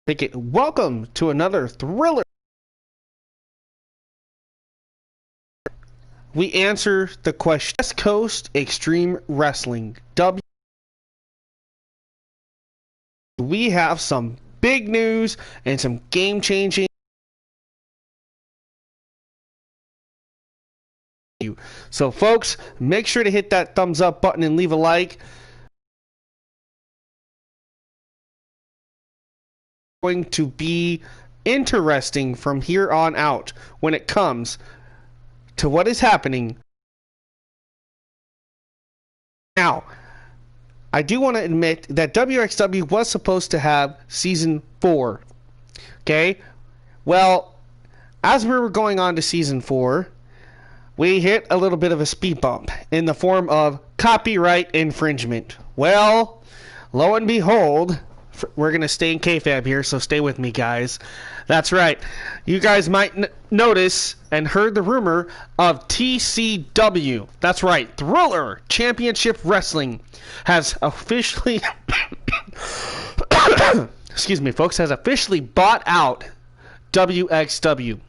Pickett, welcome to another thriller. We answer the question: West Coast Extreme Wrestling. We have some big news and some game-changing. So, folks, make sure to hit that thumbs up button and leave a like. Going to be interesting from here on out when it comes to what is happening. Now, I do want to admit that WXW was supposed to have Season 4. Okay? Well, as we were going on to Season 4, we hit a little bit of a speed bump in the form of copyright infringement. Well, lo and behold, we're going to stay in kayfabe here, so stay with me, guys. That's right. You guys might notice and heard the rumor of TCW. That's right. Thriller Championship Wrestling has officially excuse me, folks, has officially bought out WXW.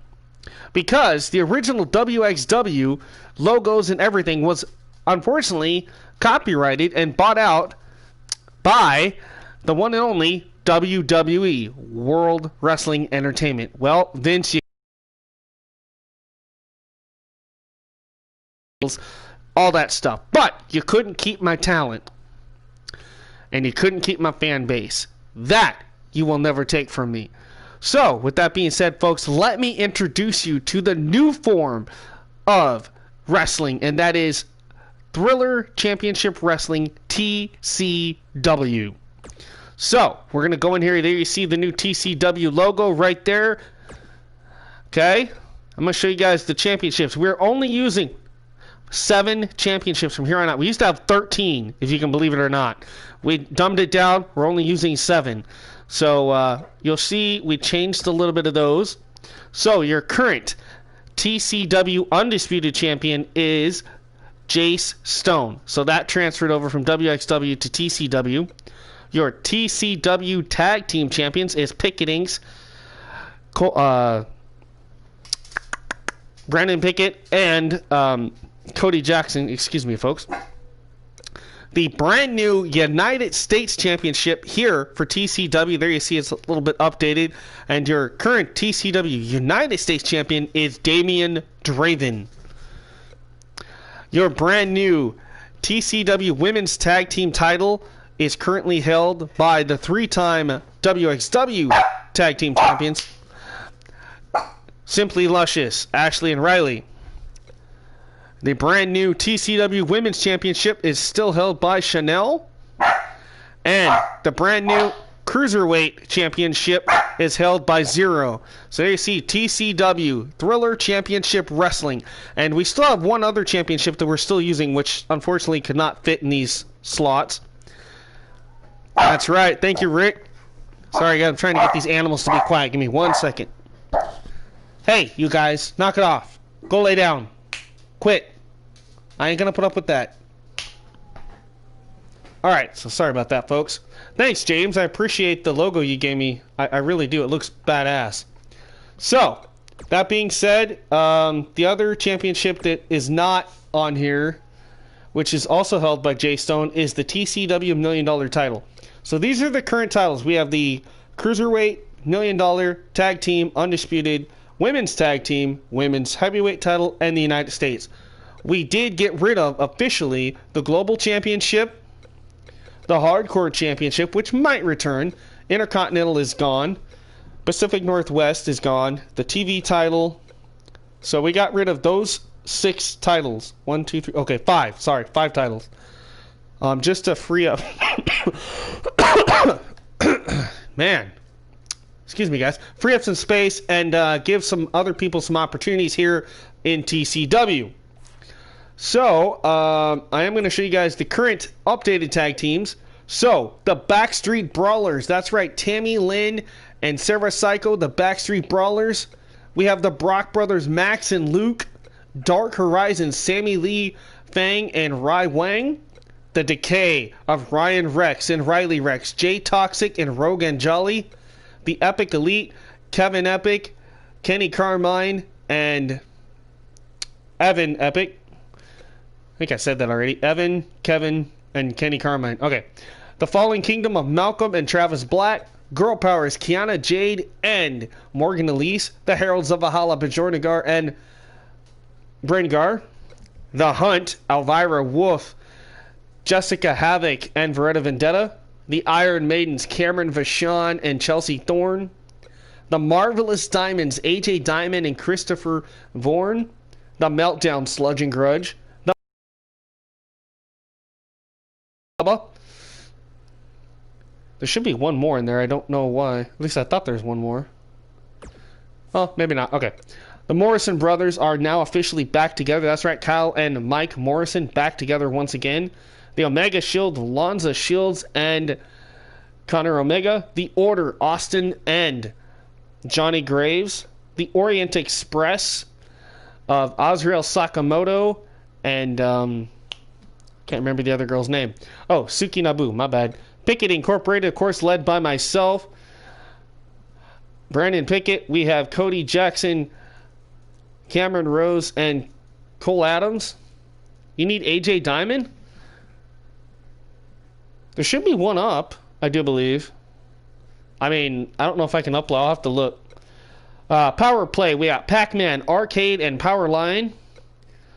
Because the original WXW logos and everything was unfortunately copyrighted and bought out by the one and only WWE, World Wrestling Entertainment. Well, Vince, all that stuff. But you couldn't keep my talent. And you couldn't keep my fan base. That you will never take from me. So, with that being said, folks, let me introduce you to the new form of wrestling, and that is Thriller Championship Wrestling, TCW. So, we're going to go in here. There you see the new TCW logo right there. Okay? I'm going to show you guys the championships. We're only using 7 championships from here on out. We used to have 13, if you can believe it or not. We dumbed it down. We're only using 7. So, you'll see we changed a little bit of those. So, your current TCW Undisputed Champion is Jace Stone. So, that transferred over from WXW to TCW. Your TCW Tag Team Champions is Pickettings, Brandon Pickett, and Cody Jackson. Excuse me, folks. The brand new United States Championship here for TCW. There you see it's a little bit updated. And your current TCW United States Champion is Damian Draven. Your brand new TCW Women's Tag Team title is currently held by the 3-time WXW Tag Team Champions, Simply Luscious, Ashley and Riley. The brand new TCW Women's Championship is still held by Chanel. And the brand new Cruiserweight Championship is held by Zero. So there you see TCW, Thriller Championship Wrestling. And we still have one other championship that we're still using, which unfortunately could not fit in these slots. That's right. Thank you, Rick. Sorry, guys. I'm trying to get these animals to be quiet. Give me 1 second. Hey, you guys. Knock it off. Go lay down. Quit. I ain't gonna put up with that. Alright, so sorry about that, folks. Thanks, James. I appreciate the logo you gave me. I really do. It looks badass. So, that being said, the other championship that is not on here, which is also held by Jay Stone, is the TCW $1 Million title. So these are the current titles. We have the Cruiserweight, $1 Million, Tag Team, Undisputed, Women's Tag Team, Women's Heavyweight title, and the United States. We did get rid of, officially, the Global Championship, the Hardcore Championship, which might return. Intercontinental is gone. Pacific Northwest is gone. The TV title. So we got rid of those 6 titles. 1, 2, 3. Okay, 5. Sorry, 5 titles. Just to free up. Man. Excuse me, guys. Free up some space and give some other people some opportunities here in TCW. So, I am going to show you guys the current updated tag teams. So, the Backstreet Brawlers. That's right, Tammy Lynn and Sarah Psycho, the Backstreet Brawlers. We have the Brock Brothers, Max and Luke. Dark Horizon, Sammy Lee, Fang, and Rai Wang. The Decay of Ryan Rex and Riley Rex. Jay Toxic and Rogan Jolly. the Epic Elite, Kevin Epic, Kenny Carmine, and Evan Epic. I think I said that already. Evan, Kevin, and Kenny Carmine. Okay. The Fallen Kingdom of Malcolm and Travis Black. Girl Powers, Kiana Jade, and Morgan Elise. The Heralds of Valhalla, Bajornagar, and Brengar. The Hunt, Elvira Wolf, Jessica Havoc, and Veretta Vendetta. The Iron Maidens, Cameron Vachon and Chelsea Thorne. The Marvelous Diamonds, AJ Diamond and Christopher Vorn. The Meltdown, Sludge and Grudge. There should be one more in there. I don't know why. At least I thought there's one more. Oh, maybe not. Okay. The Morrison brothers are now officially back together. That's right. Kyle and Mike Morrison back together once again. The Omega Shield, Lonza Shields, and Connor Omega. The Order, Austin and Johnny Graves. The Orient Express of Azrael Sakamoto and can't remember the other girl's name. Oh, Suki Nabu, my bad. Pickett Incorporated, of course, led by myself, Brandon Pickett. We have Cody Jackson, Cameron Rose, and Cole Adams. You need AJ Diamond? There should be one up, I do believe. I mean, I don't know if I can upload. I'll have to look. Power Play, we got Pac-Man, Arcade, and Powerline.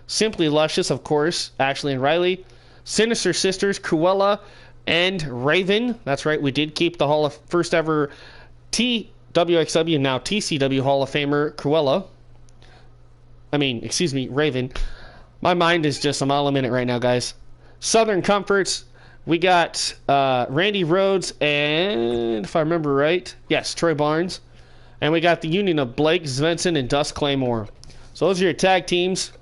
Simply Luscious, of course, Ashley and Riley. Sinister Sisters, Cruella, and Raven. That's right, we did keep the first ever WXW, now TCW Hall of Famer, Cruella. Raven. My mind is just a mile a minute right now, guys. Southern Comforts, we got Randy Rhodes and, if I remember right, yes, Troy Barnes. And we got the union of Blake Svensson and Dust Claymore. So those are your tag teams.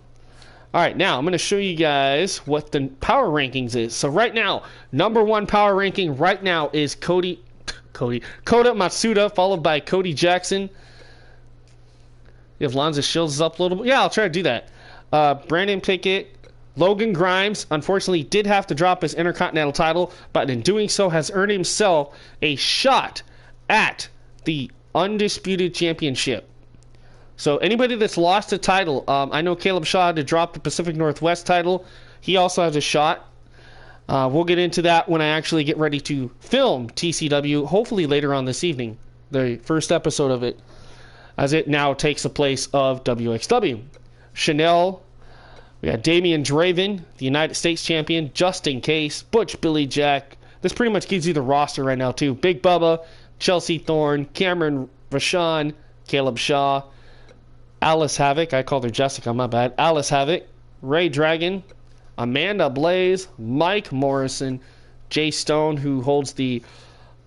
All right, now I'm going to show you guys what the power rankings is. So right now, number one power ranking right now is Kota Matsuda, followed by Cody Jackson. If Lonza Shields is uploadable, yeah, I'll try to do that. Brandon Pickett, Logan Grimes, unfortunately did have to drop his Intercontinental title, but in doing so has earned himself a shot at the Undisputed Championship. So anybody that's lost a title, I know Caleb Shaw had to drop the Pacific Northwest title. He also has a shot. We'll get into that when I actually get ready to film TCW, hopefully later on this evening, the first episode of it, as it now takes the place of WXW. Chanel, we got Damian Draven, the United States champion, just in case, Butch Billy Jack. This pretty much gives you the roster right now too. Big Bubba, Chelsea Thorne, Cameron Vachon, Caleb Shaw, Alice Havoc, I called her Jessica, my bad. Alice Havoc, Ray Dragon, Amanda Blaze, Mike Morrison, Jay Stone, who holds the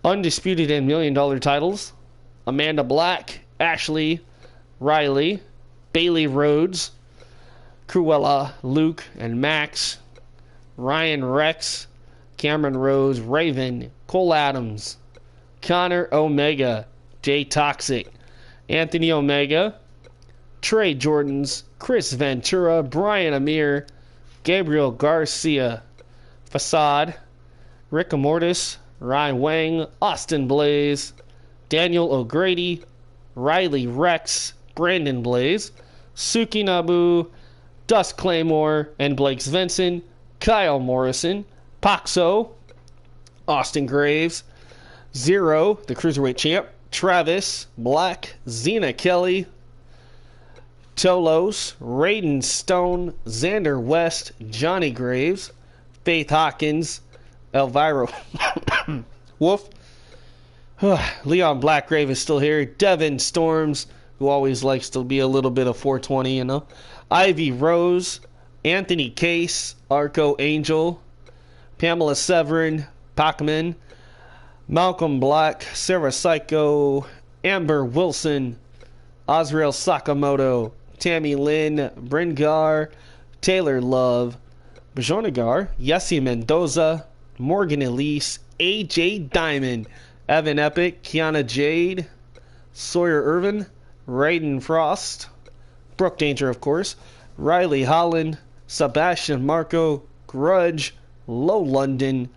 Undisputed and $1 Million titles, Amanda Black, Ashley, Riley, Bailey Rhodes, Cruella, Luke, and Max, Ryan Rex, Cameron Rose, Raven, Cole Adams, Connor Omega, Jay Toxic, Anthony Omega, Trey Jordans, Chris Ventura, Brian Amir, Gabriel Garcia, Facade, Rick Amortis, Ryan Wang, Austin Blaze, Daniel O'Grady, Riley Rex, Brandon Blaze, Suki Nabu, Dust Claymore, and Blake Svensson, Kyle Morrison, Paxo, Austin Graves, Zero, the Cruiserweight Champ, Travis, Black, Xena Kelly, Tolos, Raiden Stone, Xander West, Johnny Graves, Faith Hawkins, Elvira Wolf, Leon Blackgrave is still here, Devin Storms, who always likes to be a little bit of 420, you know, Ivy Rose, Anthony Case, Arco Angel, Pamela Severin, Pacman, Malcolm Black, Sarah Psycho, Amber Wilson, Azrael Sakamoto, Tammy Lynn, Bringar, Taylor Love, Bajornagar, Yessi Mendoza, Morgan Elise, AJ Diamond, Evan Epic, Kiana Jade, Sawyer Irvin, Raiden Frost, Brooke Danger, of course, Riley Holland, Sebastian Marco, Grudge, Low London,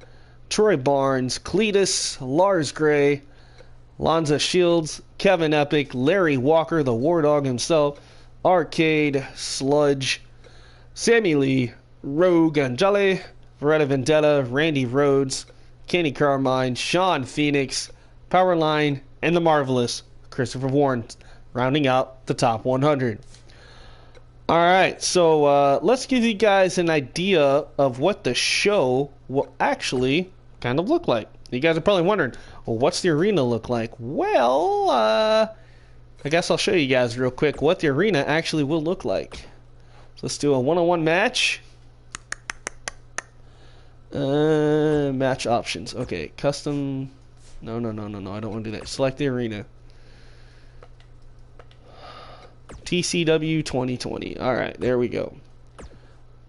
Troy Barnes, Cletus, Lars Gray, Lanza Shields, Kevin Epic, Larry Walker, the War Dog himself, Arcade, Sludge, Sammy Lee, Rogue Angele, Veretta Vendetta, Randy Rhodes, Kenny Carmine, Sean Phoenix, Powerline, and the marvelous Christopher Warren, rounding out the top 100. Alright, so let's give you guys an idea of what the show will actually kind of look like. You guys are probably wondering, well, what's the arena look like? Well, I guess I'll show you guys real quick what the arena actually will look like. So let's do a one-on-one match. Match options. Okay, custom. No, I don't want to do that. Select the arena. TCW 2020. Alright, there we go.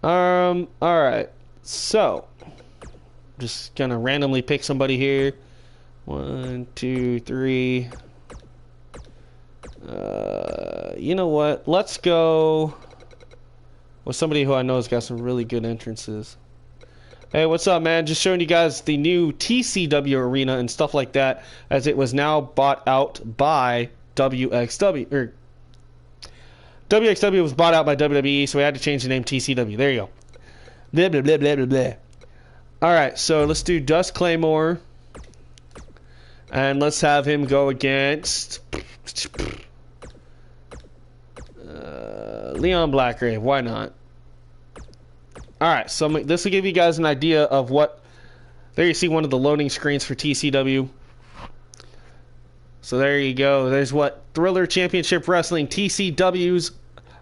Alright. So, just gonna randomly pick somebody here. 1, 2, 3. You know what? Let's go with somebody who I know has got some really good entrances. Hey, what's up, man? Just showing you guys the new TCW arena and stuff like that, as it was now bought out by WXW. Or WXW was bought out by WWE, so we had to change the name TCW. There you go. Blah, blah, blah, blah, blah, blah. Alright, so let's do Dust Claymore. And let's have him go against Leon Blackgrave. Why not? Alright, so this will give you guys an idea of what... There you see one of the loading screens for TCW. So there you go. There's what Thriller Championship Wrestling, TCW's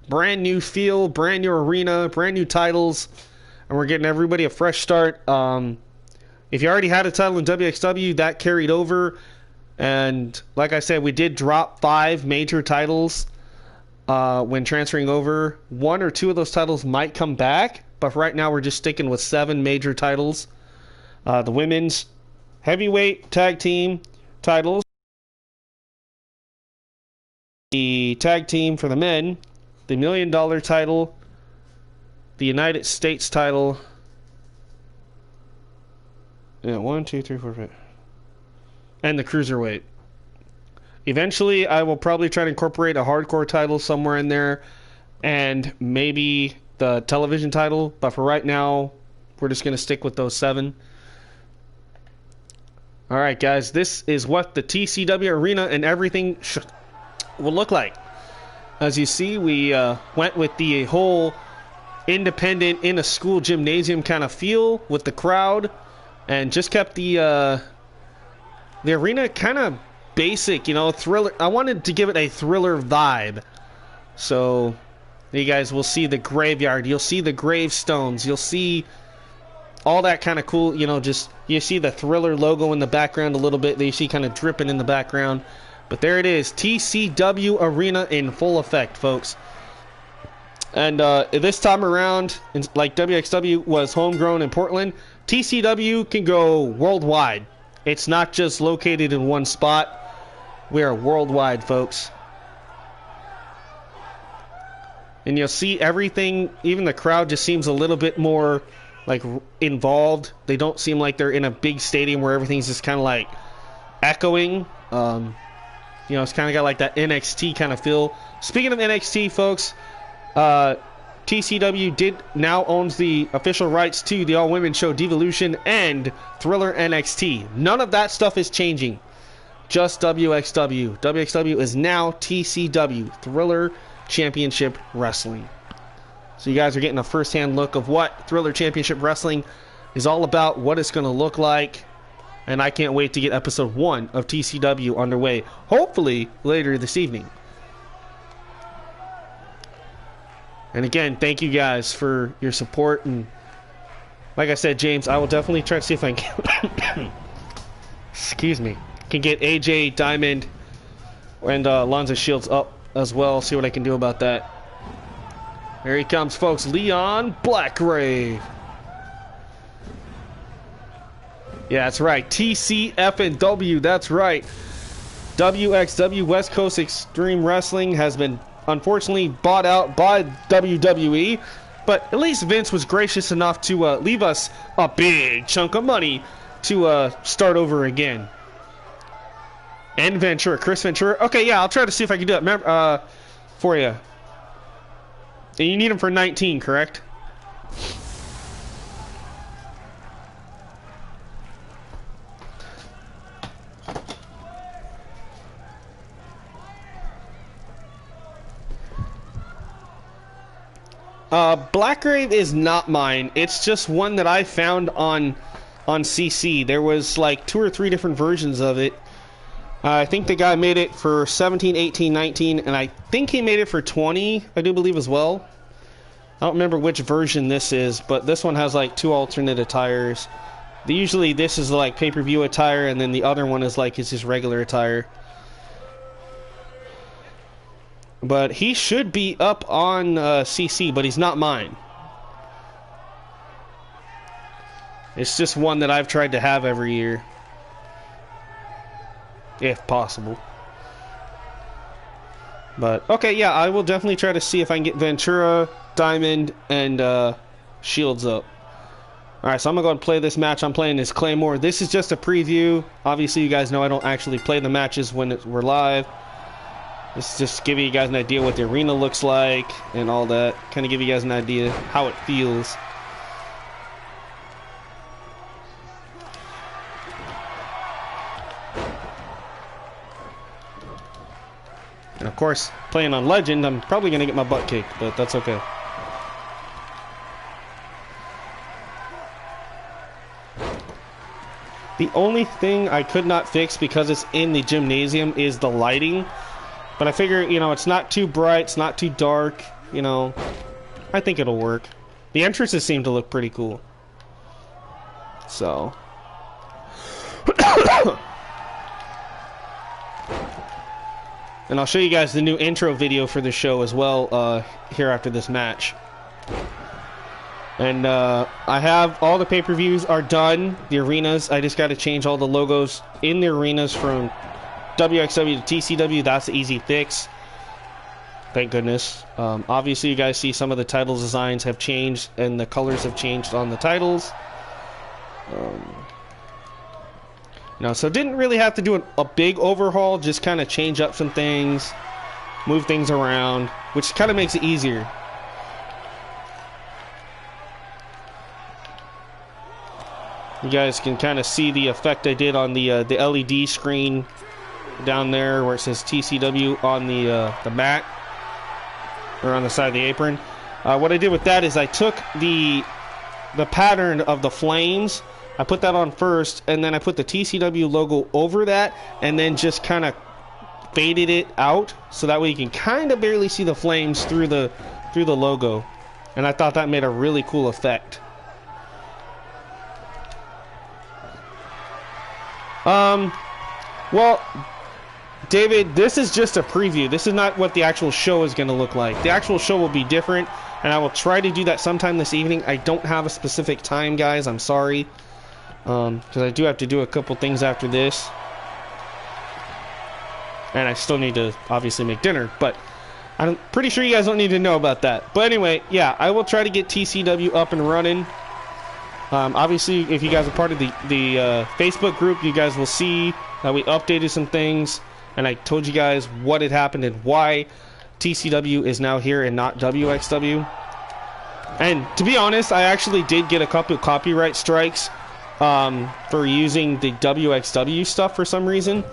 brand new feel, brand new arena, brand new titles. And we're getting everybody a fresh start. If you already had a title in WXW, that carried over. And like I said, we did drop 5 major titles when transferring over. 1 or 2 of those titles might come back. But right now we're just sticking with 7 major titles. The women's heavyweight tag team titles. The tag team for the men. The $1 million title. The United States title. Yeah, 1, 2, 3, 4, 5. And the cruiserweight. Eventually, I will probably try to incorporate a hardcore title somewhere in there. And maybe the television title, but for right now, we're just going to stick with those 7. Alright guys, this is what the TCW arena and everything will look like. As you see, we went with the whole independent in a school gymnasium kind of feel with the crowd, and just kept the arena kind of basic, you know, thriller. I wanted to give it a thriller vibe. So you guys will see the graveyard, you'll see the gravestones, you'll see all that kind of cool, you know, just you see the Thriller logo in the background a little bit that you see kind of dripping in the background. But there it is, TCW Arena in full effect, folks. And this time around, like WXW was homegrown in Portland, TCW can go worldwide. It's not just located in one spot. We are worldwide, folks. And you'll see everything, even the crowd just seems a little bit more like involved. They don't seem like they're in a big stadium where everything's just kind of like echoing. You know, it's kind of got like that NXT kind of feel. Speaking of NXT, folks, TCW now owns the official rights to the all-women show Divalution and Thriller NXT. None of that stuff is changing. Just WXW. WXW is now TCW, Thriller Championship Wrestling. So you guys are getting a first-hand look of what Thriller Championship Wrestling is all about, what it's going to look like. And I can't wait to get episode 1 of TCW underway, hopefully later this evening. And again, thank you guys for your support. And like I said, James, I will definitely try to see if I can excuse me, can get AJ Diamond and Lonzo Shields up as well. See what I can do about that. Here he comes, folks. Leon Blackgrave. Yeah, that's right. TCF&W. That's right. WXW, West Coast Extreme Wrestling, has been unfortunately bought out by WWE. But at least Vince was gracious enough to leave us a big chunk of money to start over again. And Ventura, Chris Ventura. Okay, yeah, I'll try to see if I can do it. Remember, for you. And you need him for 19, correct? Blackgrave is not mine. It's just one that I found on CC. There was like 2 or 3 different versions of it. I think the guy made it for 17, 18, 19, and I think he made it for 20, I do believe as well. I don't remember which version this is, but this one has like 2 alternate attires. Usually this is like pay-per-view attire, and then the other one is like his just regular attire. But he should be up on CC, but he's not mine. It's just one that I've tried to have every year. If possible. But, okay, yeah, I will definitely try to see if I can get Ventura, Diamond, and Shields up. Alright, so I'm going to go and play this match. I'm playing as Claymore. This is just a preview. Obviously, you guys know I don't actually play the matches when we're live. This is just give you guys an idea what the arena looks like and all that. Kind of give you guys an idea how it feels. And of course, playing on Legend, I'm probably going to get my butt kicked, but that's okay. The only thing I could not fix because it's in the gymnasium is the lighting. But I figure, you know, it's not too bright, it's not too dark, you know. I think it'll work. The entrances seem to look pretty cool. So. And I'll show you guys the new intro video for the show as well here after this match. And I have all the pay-per-views are done, the arenas. I just got to change all the logos in the arenas from WXW to TCW. That's the easy fix. Thank goodness. Obviously, you guys see some of the title designs have changed and the colors have changed on the titles. So didn't really have to do a big overhaul, just kind of change up some things, move things around, which kind of makes it easier. You guys can kind of see the effect I did on the LED screen down there where it says TCW on the mat or on the side of the apron. What I did with that is I took the pattern of the flames, I put that on first, and then I put the TCW logo over that, and then just kind of faded it out so that way you can kind of barely see the flames through the logo. And I thought that made a really cool effect. Well, David, this is just a preview. This is not what the actual show is going to look like. The actual show will be different, and I will try to do that sometime this evening. I don't have a specific time, guys. I'm sorry. Because I do have to do a couple things after this. And I still need to, obviously, make dinner. But I'm pretty sure you guys don't need to know about that. But anyway, yeah, I will try to get TCW up and running. Obviously, if you guys are part of the Facebook group, you guys will see that we updated some things, and I told you guys what had happened and why TCW is now here and not WXW. And to be honest, I actually did get a couple of copyright strikes for using the WXW stuff for some reason,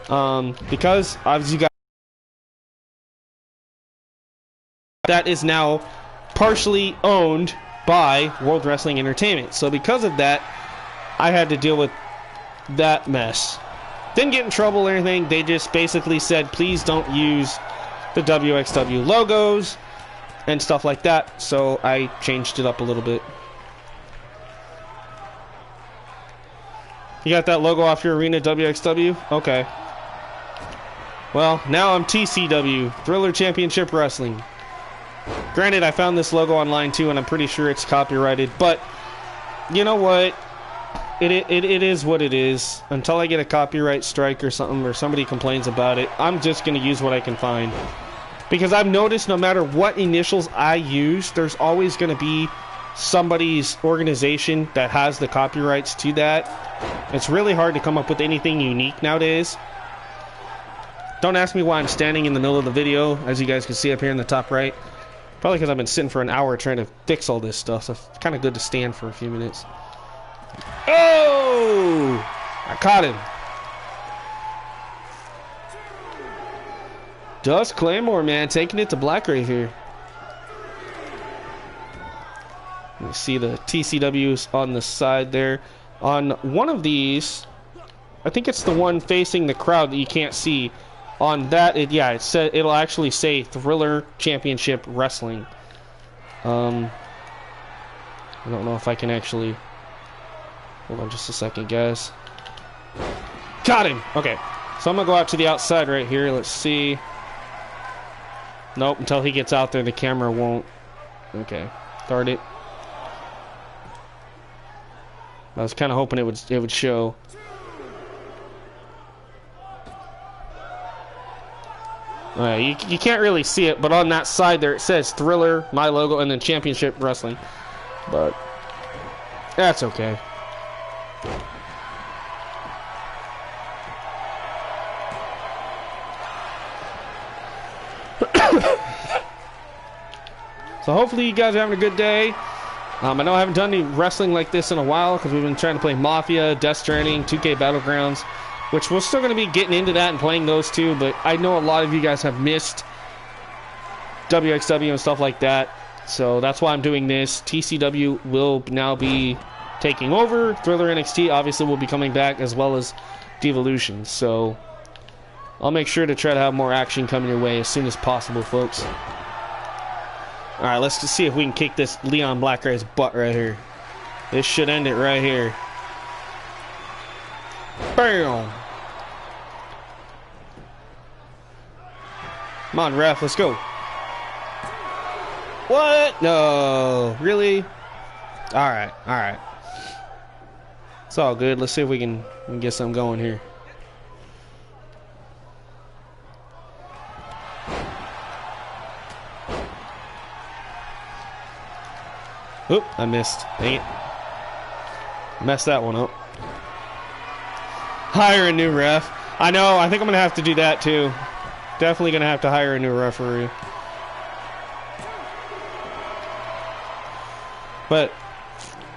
because obviously you guys, that is now partially owned by World Wrestling Entertainment. So because of that, I had to deal with that mess. Didn't get in trouble or anything. They just basically said, please don't use the WXW logos and stuff like that. So I changed it up a little bit. You got that logo off your arena, WXW? Okay. Well, now I'm TCW, Thriller Championship Wrestling. Granted, I found this logo online too, and I'm pretty sure it's copyrighted, but you know what? It is what it is. Until I get a copyright strike or something, or somebody complains about it, I'm just going to use what I can find. Because I've noticed no matter what initials I use, there's always going to be somebody's organization that has the copyrights to that. It's really hard to come up with anything unique nowadays. Don't ask me why I'm standing in the middle of the video, as you guys can see up here in the top right. Probably because I've been sitting for an hour trying to fix all this stuff, so it's kind of good to stand for a few minutes. Oh! I caught him. Dust Claymore, man, taking it to Blackgrave here. You see the TCWs on the side there. On one of these, I think it's the one facing the crowd that you can't see. On that, it'll actually say Thriller Championship Wrestling. I don't know if I can actually. Hold on just a second, guys. Got him. Okay, so I'm gonna go out to the outside right here. Let's see. Nope, until he gets out there, the camera won't. Okay, start it. I was kind of hoping it would show. You can't really see it, but on that side there it says Thriller, my logo, and then Championship Wrestling. But that's okay. So hopefully you guys are having a good day. I know I haven't done any wrestling like this in a while because we've been trying to play Mafia, Death Stranding, 2K Battlegrounds, which we're still going to be getting into that and playing those too, but I know a lot of you guys have missed WXW and stuff like that, so that's why I'm doing this. TCW will now be taking over. Thriller NXT obviously will be coming back, as well as Divalution, so I'll make sure to try to have more action coming your way as soon as possible, folks. Alright, let's just see if we can kick this Leon Blackgrave's butt right here. This should end it right here. Bam! Come on, ref, let's go. What? No, really? Alright, alright. It's all good. Let's see if we can get something going here. Oop, I missed. Dang it. Messed that one up. Hire a new ref. I know, I think I'm going to have to do that too. Definitely going to have to hire a new referee. But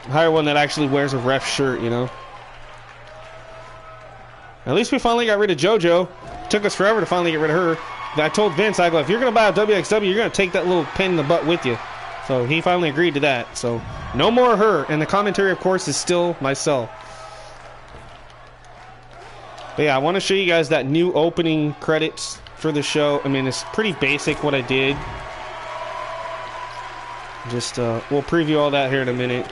hire one that actually wears a ref shirt, you know. At least we finally got rid of JoJo. It took us forever to finally get rid of her. I told Vince, I go, if you're going to buy a WXW, you're going to take that little pain in the butt with you. So he finally agreed to that. So no more her. And the commentary, of course, is still myself. But yeah, I want to show you guys that new opening credits for the show. I mean, it's pretty basic what I did. Just, we'll preview all that here in a minute.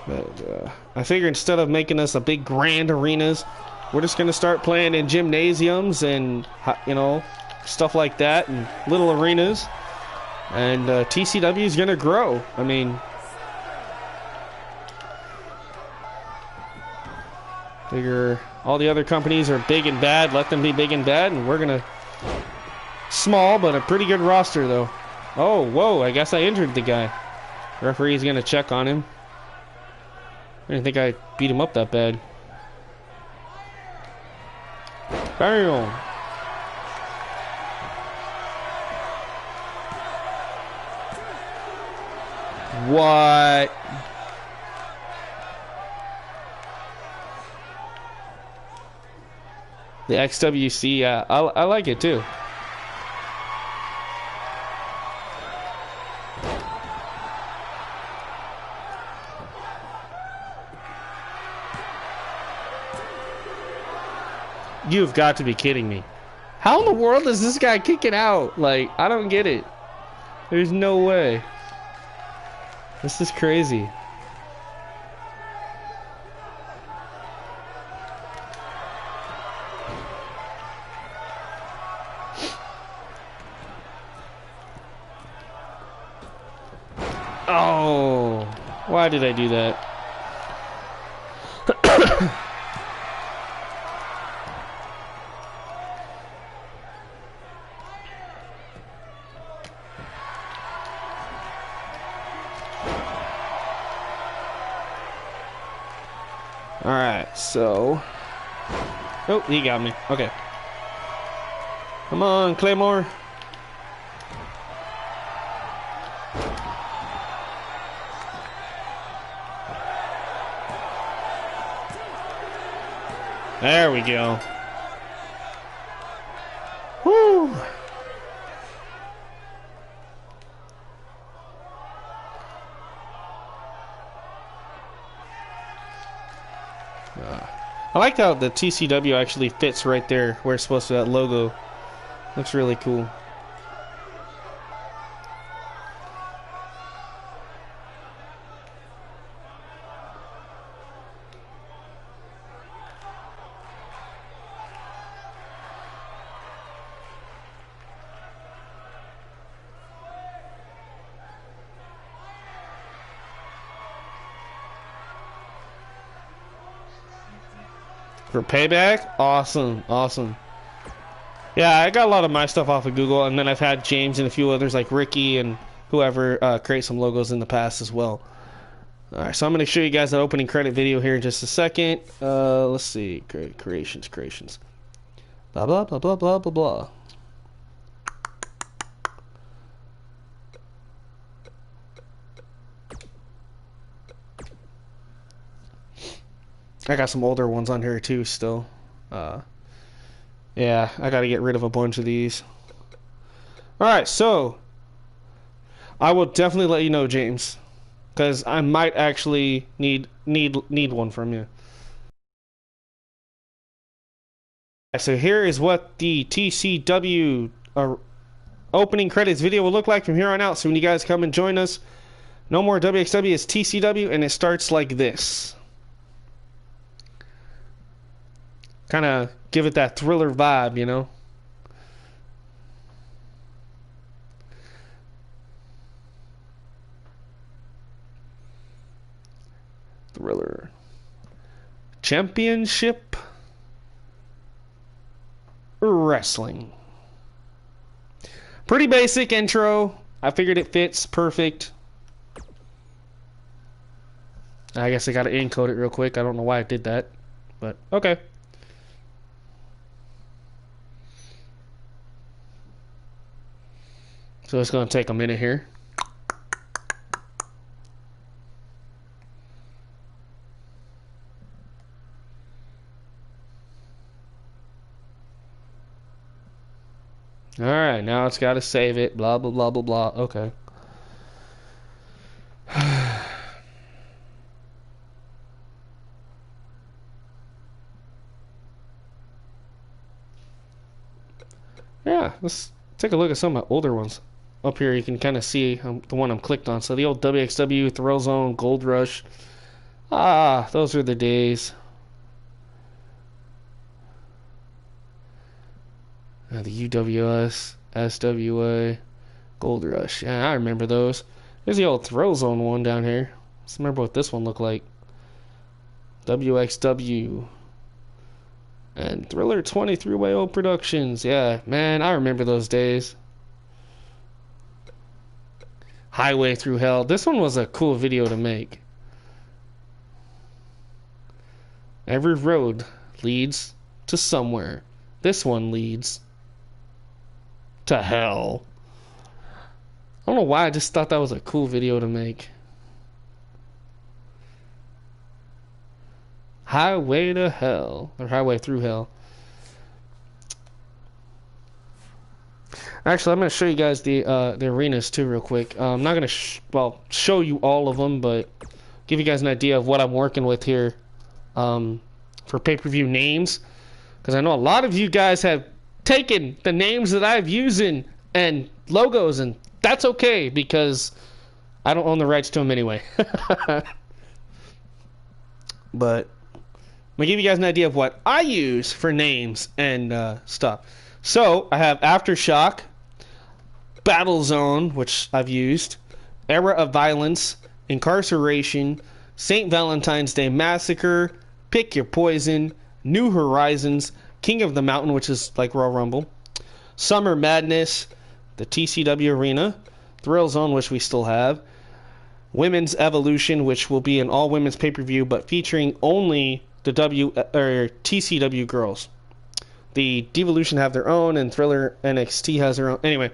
But I figure instead of making us a big grand arenas, we're just going to start playing in gymnasiums and, you know, stuff like that, and little arenas. And TCW is going to grow. I mean, figure all the other companies are big and bad, let them be big and bad, and we're going to... Small, but a pretty good roster, though. Oh, whoa, I guess I injured the guy. Referee's going to check on him. I didn't think I beat him up that bad. Bam! What? The XWC, yeah, I like it too. You've got to be kidding me. How in the world is this guy kicking out? Like, I don't get it. There's no way. This is crazy. Oh, why did I do that? Alright, so... Oh, he got me. Okay. Come on, Claymore. There we go. Woo! I like how the TCW actually fits right there where it's supposed to, that logo. Looks really cool. For payback? Awesome, awesome. Yeah, I got a lot of my stuff off of Google, and then I've had James and a few others like Ricky and whoever create some logos in the past as well. Alright, so I'm going to show you guys that opening credit video here in just a second. Let's see. Creations. Blah, blah, blah, blah, blah, blah, blah. I got some older ones on here too still. Yeah, I gotta get rid of a bunch of these. Alright, so I will definitely let you know, James, because I might actually need one from you. So here is what the TCW opening credits video will look like from here on out. So when you guys come and join us, no more WXW, it's TCW, and it starts like this. Kind of give it that Thriller vibe, you know? Thriller. Championship Wrestling. Pretty basic intro. I figured it fits perfect. I guess I gotta encode it real quick. I don't know why I did that, but okay. So it's going to take a minute here. Alright, now it's got to save it. Blah, blah, blah, blah, blah. Okay. Yeah, let's take a look at some of my older ones. Up here you can kind of see the one I'm clicked on. So the old WXW, Thrillzone, Gold Rush. Ah, those were the days. The UWS, SWA, Gold Rush. Yeah, I remember those. There's the old Thrillzone one down here. Let's remember what this one looked like. WXW. And Thriller 23-way old Productions. Yeah, man, I remember those days. Highway Through Hell. This one was a cool video to make. Every road leads to somewhere. This one leads to hell. I don't know why, I just thought that was a cool video to make. Highway to Hell. Or Highway Through Hell. Actually, I'm going to show you guys the arenas too real quick. I'm not going to show you all of them, but give you guys an idea of what I'm working with here for pay-per-view names. Because I know a lot of you guys have taken the names that I've using and logos, and that's okay because I don't own the rights to them anyway. But I'm going to give you guys an idea of what I use for names and stuff. So, I have Aftershock, Battle Zone, which I've used, Era of Violence, Incarceration, St. Valentine's Day Massacre, Pick Your Poison, New Horizons, King of the Mountain, which is like Royal Rumble, Summer Madness, the TCW Arena, Thrill Zone, which we still have, Women's Evolution, which will be an all-women's pay-per-view, but featuring only the TCW girls. The Divalution have their own, and Thriller NXT has their own. Anyway,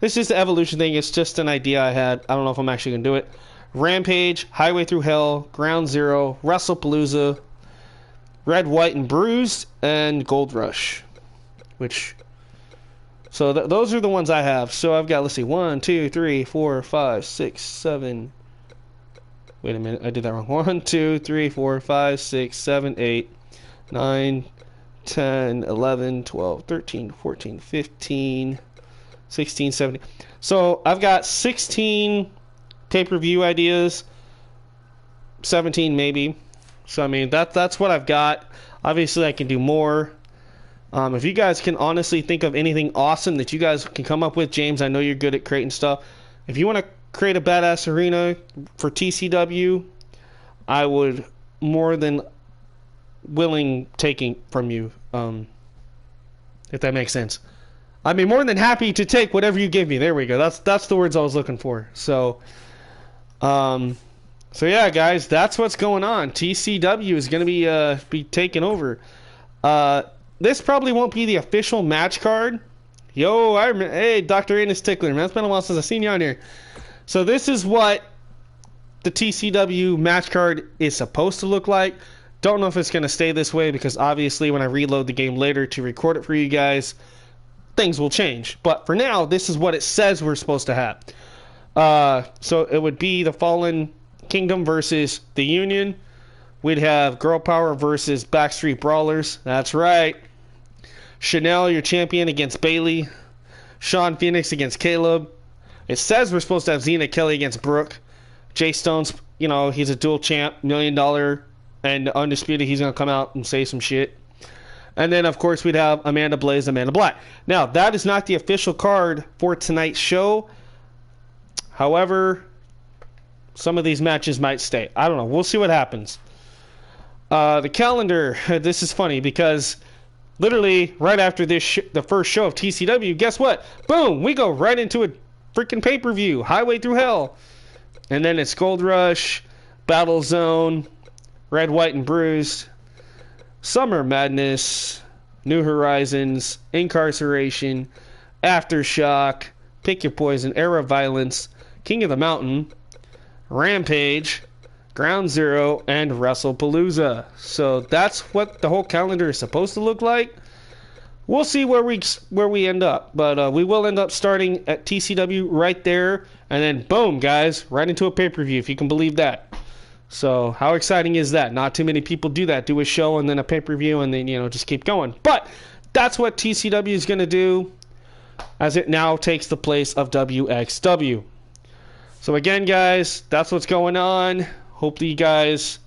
this is the Evolution thing. It's just an idea I had. I don't know if I'm actually going to do it. Rampage, Highway Through Hell, Ground Zero, WrestlePalooza, Red, White, and Bruised, and Gold Rush. So those are the ones I have. So I've got, let's see, 1, 2, 3, 4, 5, 6, 7. Wait a minute, I did that wrong. 1, 2, 3, 4, 5, 6, 7, 8, 9, 10, 11, 12, 13, 14, 15, 16, 17. So I've got 16 pay-per-view ideas, 17 maybe. So I mean that's what I've got. Obviously I can do more. If you guys can honestly think of anything awesome that you guys can come up with, James, I know you're good at creating stuff. If you want to create a badass arena for TCW, I would more than willing taking from you, if that makes sense. I'd be more than happy to take whatever you give me. There we go. That's the words I was looking for. So yeah, guys, that's what's going on. TCW is going to be taking over. This probably won't be the official match card. Yo, hey, Dr. Anus Tickler, man, it's been a while since I've seen you on here. So this is what the TCW match card is supposed to look like. Don't know if it's going to stay this way because obviously when I reload the game later to record it for you guys, things will change. But for now, this is what it says we're supposed to have. So it would be the Fallen Kingdom versus the Union. We'd have Girl Power versus Backstreet Brawlers. That's right. Chanel, your champion, against Bailey. Sean Phoenix against Caleb. It says we're supposed to have Xena Kelly against Brooke. Jay Stone's, he's a dual champ, $1 million, and undisputed. He's going to come out and say some shit. And then, of course, we'd have Amanda Blaze, Amanda Black. Now, that is not the official card for tonight's show. However, some of these matches might stay. I don't know. We'll see what happens. The calendar, this is funny because literally right after this the first show of TCW, guess what? Boom! We go right into a freaking pay-per-view, Highway Through Hell. And then it's Gold Rush, Battle Zone, Red, White, and Bruised, Summer Madness, New Horizons, Incarceration, Aftershock, Pick Your Poison, Era of Violence, King of the Mountain, Rampage, Ground Zero, and WrestlePalooza. So that's what the whole calendar is supposed to look like. We'll see where we end up, but we will end up starting at TCW right there, and then boom, guys, right into a pay-per-view, if you can believe that. So how exciting is that? Not too many people do that. Do a show and then a pay-per-view and then, just keep going. But that's what TCW is going to do as it now takes the place of WXW. So again, guys, that's what's going on. Hopefully you guys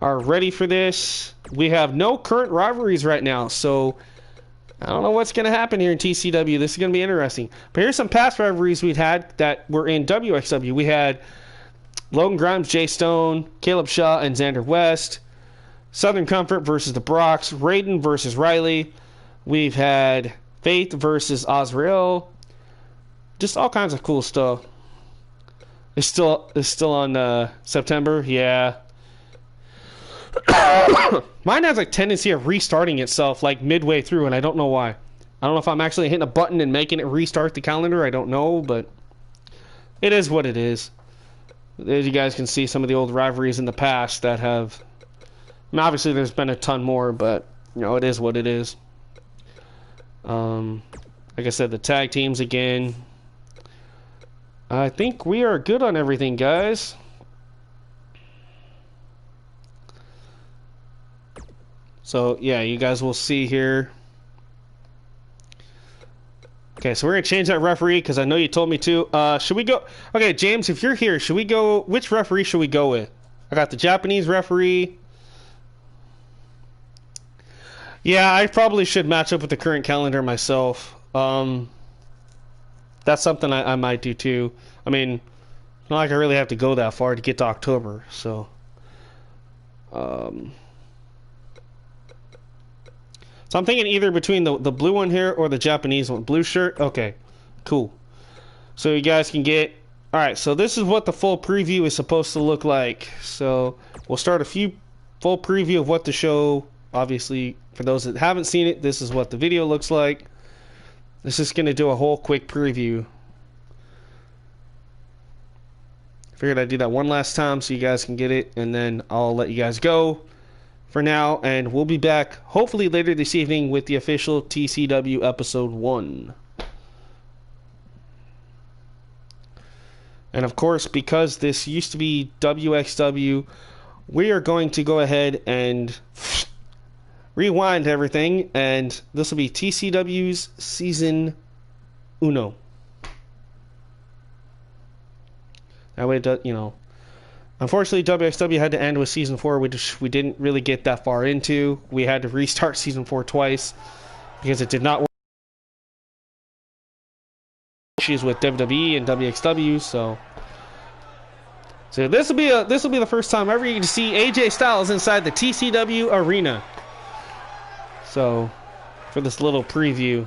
are ready for this. We have no current rivalries right now, so I don't know what's going to happen here in TCW. This is going to be interesting. But here's some past rivalries we've had that were in WXW. We had Logan Grimes, Jay Stone, Caleb Shaw, and Xander West. Southern Comfort versus the Brox. Raiden versus Riley. We've had Faith versus Azrael. Just all kinds of cool stuff. It's still on September. Yeah. Mine has a tendency of restarting itself like midway through, and I don't know why. I don't know if I'm actually hitting a button and making it restart the calendar. I don't know, but it is what it is. As you guys can see, some of the old rivalries in the past that have... obviously, there's been a ton more, but, it is what it is. Like I said, the tag teams again. I think we are good on everything, guys. So, yeah, you guys will see here. Okay, so we're going to change that referee because I know you told me to. Should we go... Okay, James, if you're here, should we go... Which referee should we go with? I got the Japanese referee. Yeah, I probably should match up with the current calendar myself. That's something I might do too. I mean, it's not like I really have to go that far to get to October, so... So I'm thinking either between the blue one here or the Japanese one. Blue shirt? Okay, cool. So you guys can get... Alright, so this is what the full preview is supposed to look like. So we'll start a few full preview of what the show, obviously, for those that haven't seen it, this is what the video looks like. This is going to do a whole quick preview. Figured I'd do that one last time so you guys can get it, and then I'll let you guys go for now, and we'll be back hopefully later this evening with the official TCW episode 1. And of course, because this used to be WXW, we are going to go ahead and rewind everything, and this will be TCW's Season Uno. That way, you know, unfortunately, WXW had to end with Season 4, which we didn't really get that far into. We had to restart Season 4 twice because it did not work. Issues with WWE and WXW, so this will be the first time ever you can see AJ Styles inside the TCW arena. So, for this little preview.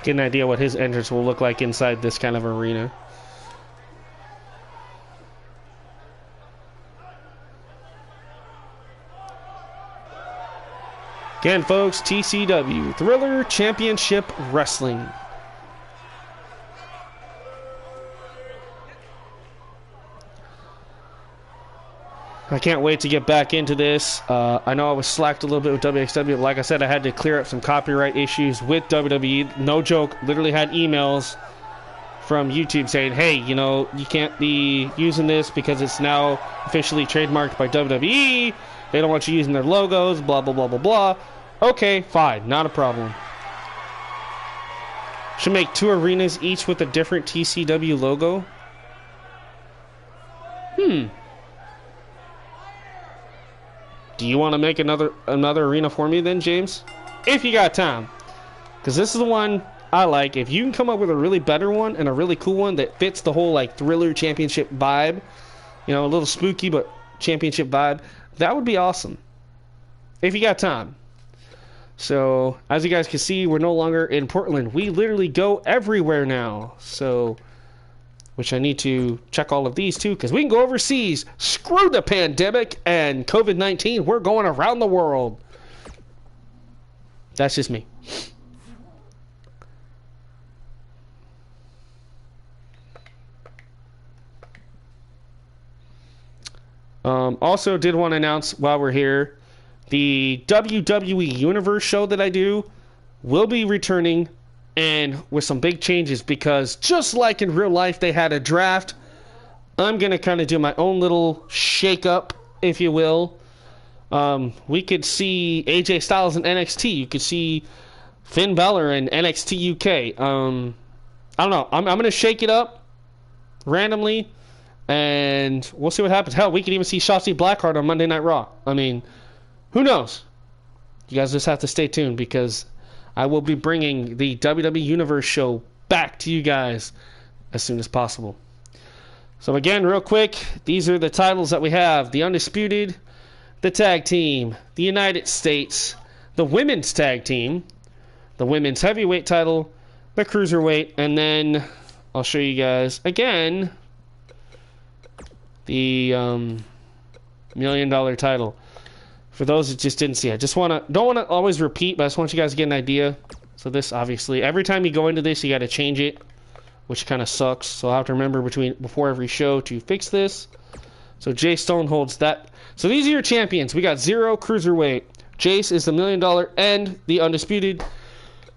Get an idea what his entrance will look like inside this kind of arena. Again, folks, TCW, Thriller Championship Wrestling. I can't wait to get back into this. I know I was slacked a little bit with WXW, but like I said, I had to clear up some copyright issues with WWE. No joke, literally had emails from YouTube saying, hey, you know, you can't be using this because it's now officially trademarked by WWE. They don't want you using their logos, blah, blah, blah, blah, blah. Okay, fine, not a problem. Should make 2 arenas each with a different TCW logo. Do you want to make another arena for me then, James? If you got time. Because this is the one I like. If you can come up with a really better one and a really cool one that fits the whole like Thriller Championship vibe, you know, a little spooky but championship vibe, that would be awesome. If you got time. So, as you guys can see, we're no longer in Portland. We literally go everywhere now. So, which I need to check all of these too, because we can go overseas. Screw the pandemic and COVID-19. We're going around the world. That's just me. Also did want to announce while we're here, the WWE Universe show that I do will be returning, and with some big changes, because just like in real life they had a draft, I'm going to kind of do my own little shake-up, if you will. We could see AJ Styles in NXT. You could see Finn Balor in NXT UK. I don't know. I'm going to shake it up randomly, and we'll see what happens. Hell, we could even see Shotzi Blackheart on Monday Night Raw. I mean, who knows? You guys just have to stay tuned, because I will be bringing the WWE Universe show back to you guys as soon as possible. So again, real quick, these are the titles that we have. The Undisputed, the Tag Team, the United States, the Women's Tag Team, the Women's Heavyweight title, the Cruiserweight, and then I'll show you guys again the $1 million title. For those that just didn't see, I just don't want to always repeat, but I just want you guys to get an idea. So this, obviously, every time you go into this, you got to change it, which kind of sucks. So I'll have to remember before every show to fix this. So Jay Stone holds that. So these are your champions. We got Zero, Cruiserweight. Jace is the $1 million and the Undisputed.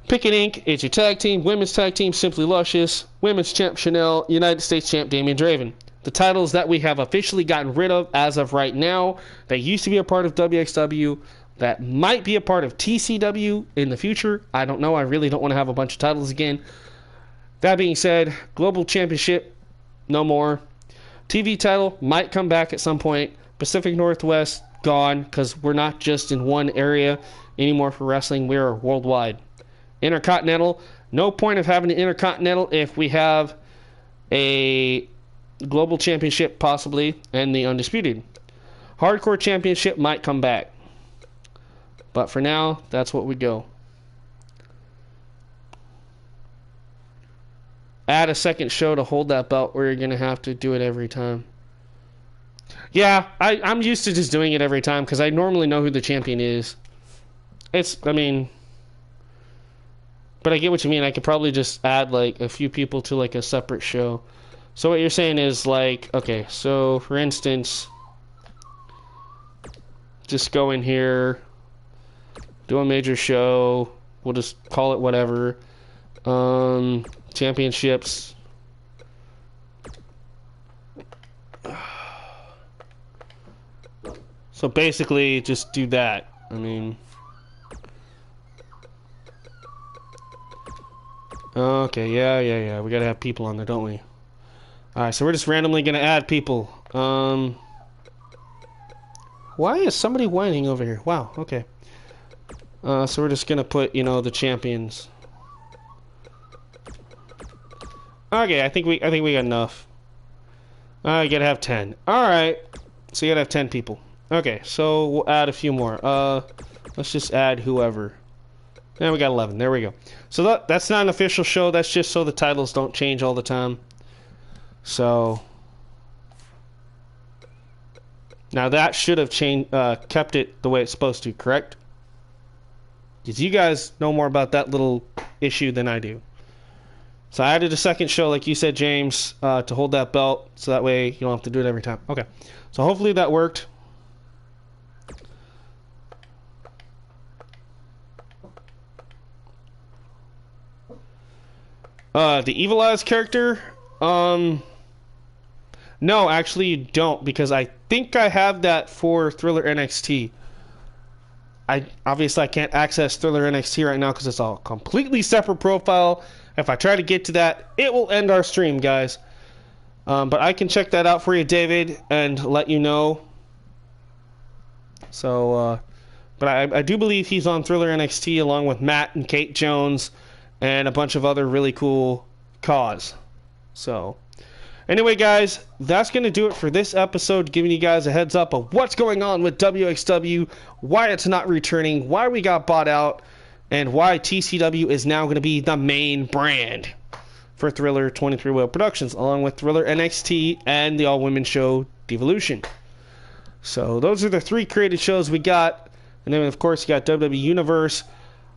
Pickett Inc. It's your tag team. Women's tag team, Simply Luscious. Women's champ, Chanel. United States champ, Damian Draven. The titles that we have officially gotten rid of as of right now, that used to be a part of WXW, that might be a part of TCW in the future. I don't know. I really don't want to have a bunch of titles again. That being said, Global Championship, no more. TV title might come back at some point. Pacific Northwest, gone, because we're not just in one area anymore for wrestling. We're worldwide. Intercontinental, no point of having an Intercontinental if we have a Global Championship possibly, and the Undisputed. Hardcore Championship might come back. But for now, that's what we go. Add a second show to hold that belt where you're going to have to do it every time. Yeah, I'm used to just doing it every time because I normally know who the champion is. I mean... But I get what you mean. I could probably just add, like, a few people to, like, a separate show. So what you're saying is, like, okay, so, for instance, just go in here, do a major show, we'll just call it whatever, championships, so basically, just do that, I mean... Okay, yeah. We gotta have people on there, don't we? Alright, so we're just randomly gonna add people. Why is somebody whining over here? Wow, okay. So we're just gonna put, you know, the champions. Okay, I think we got enough. You gotta have 10. Alright. So you gotta have 10 people. Okay, so we'll add a few more. Let's just add whoever. Now we got 11. There we go. So that's not an official show. That's just so the titles don't change all the time. So now that should have changed, kept it the way it's supposed to, correct? Because you guys know more about that little issue than I do. So I added a second show, like you said, James, to hold that belt, so that way you don't have to do it every time. Okay. So hopefully that worked. The Evil Eyes character? No, actually you don't, because I think I have that for Thriller NXT. Obviously I can't access Thriller NXT right now because it's a completely separate profile. If I try to get to that, it will end our stream, guys. But I can check that out for you, David, and let you know. So, but I do believe he's on Thriller NXT along with Matt and Kate Jones and a bunch of other really cool cause. So, anyway, guys, that's going to do it for this episode, giving you guys a heads up of what's going on with WXW, why it's not returning, why we got bought out, and why TCW is now going to be the main brand for Thriller 23 Wheel Productions, along with Thriller NXT and the all-women show Divalution. So, those are the 3 created shows we got. And then, of course, you got WWE Universe.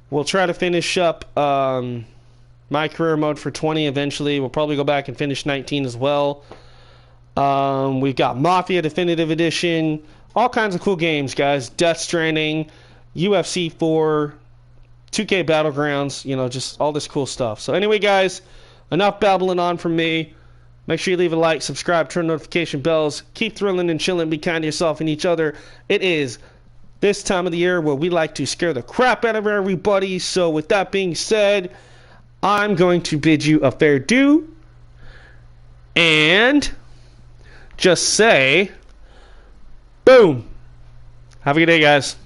We'll try to finish up My Career Mode for 20 eventually. We'll probably go back and finish 19 as well. We've got Mafia Definitive Edition. All kinds of cool games, guys. Death Stranding, UFC 4, 2K Battlegrounds. You know, just all this cool stuff. So anyway, guys, enough babbling on from me. Make sure you leave a like, subscribe, turn notification bells. Keep thrilling and chilling. Be kind to yourself and each other. It is this time of the year where we like to scare the crap out of everybody. So with that being said, I'm going to bid you a fair due and just say boom. Have a good day, guys.